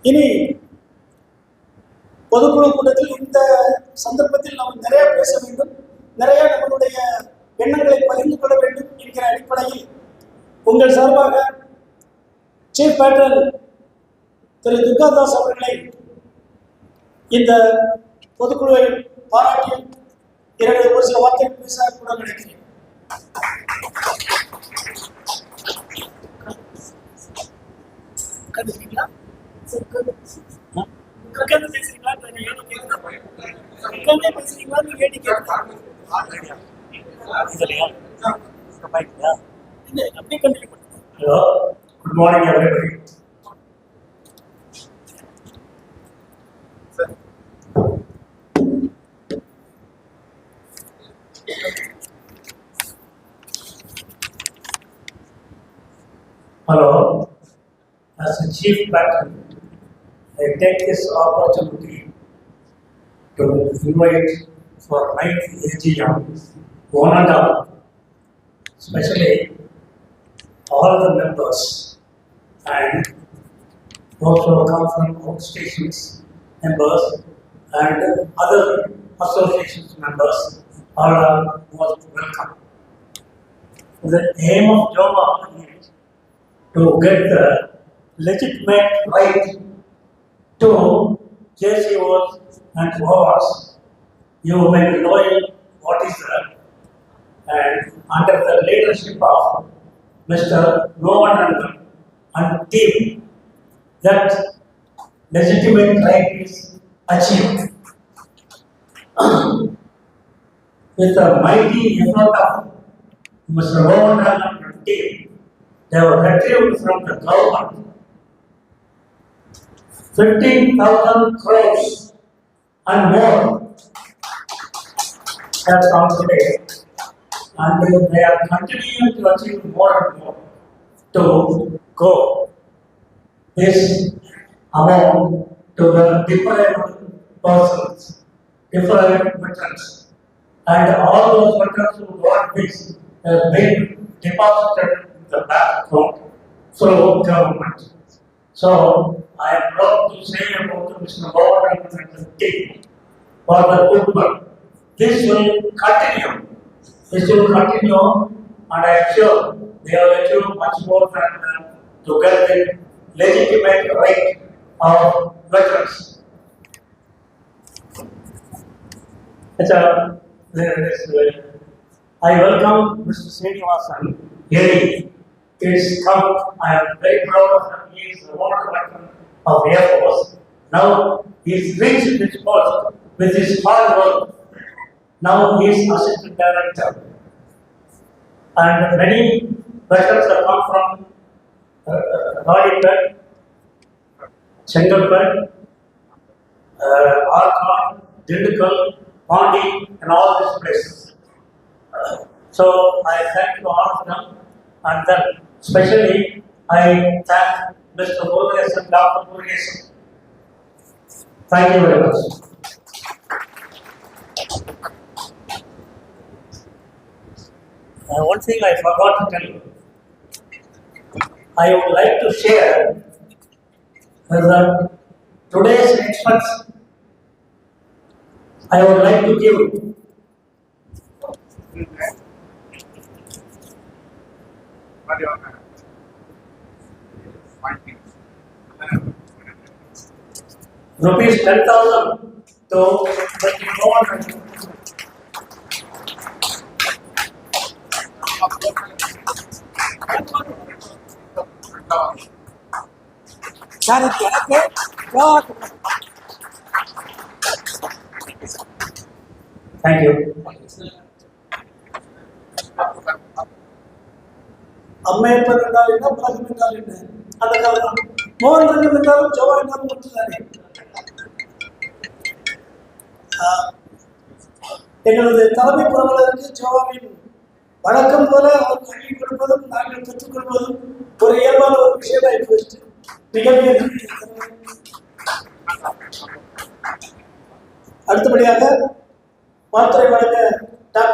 இனி பொதுக்குழு கூட்டத்தில் இந்த சந்தர்ப்பத்தில் நாம் நிறைய பேச வேண்டும், நிறைய நம்மளுடைய எண்ணங்களை பகிர்ந்து கொள்ள வேண்டும் என்கிற அடிப்படையில் உங்கள் சார்பாக சீஃப் பேட்ரன் திரு துர்காதாஸ் அவர்களை இந்த பொதுக்குழுவை பாராட்டி ஒரு சில வார்த்தைகள் பேச கூட நினைக்கிறேன். Hello, good morning everybody. Hello, as a chief patron, I take this opportunity to invite for 9th AGM one and all, especially all the members and those who come from outstations members and other associations members, all are most welcome. The aim of JOVA is to get the legitimate right to JCOs and ORs. You may be knowing what is that, and under the leadership of Mr. Novanandan and team, that legitimate right is achieved. With the mighty effort of Mr. Novanandan and team, they were retrieved from the government 15,000 crores and more have come today, and they are continuing to achieve more and more to go this amount to the different persons, different veterans, and all those veterans who got this have been deposited in the bank account through government. So I am proud to say about Mr. Gordon and the team for the good work. This will continue. This will continue, and I am sure they will achieve much more than to get the legitimate right of veterans. I welcome Mr. Srinivasan here. It's come. I am very proud of him. He is the one veteran of Air Force. Now he has reached this post with his hard work. Now he is assistant director. And many veterans have come from Rajipet, Chengalpet, Arcot, Dindigul, Pandi, and all these places. So I thank you all of them, and then especially I thank Mr. Murugesan and Dr. Murugesan. Thank you very much. One thing I forgot to tell you, I would like to share that today's experts, I would like to give rupees 10,000 to make it more. Thank you. Ammaiyappan என்றால் என்ன, உலகம் என்றால் என்ன, அந்த காலம் மோகன் ரங்கம் என்றாலும் ஜோவா என்றாலும் ஒன்றுதானே. எங்களது தலைமை புறவலருக்கு ஜோவாவின் வழக்கம் போல அவர் கல்வி கொடுப்பதும் நாங்கள் கற்றுக்கொள்வதும் ஒரு இயல்பான ஒரு விஷயமாய் போயிட்டு மிக மிக அடுத்தபடியாக வாழ்த்துறை வழங்க டாக்டர்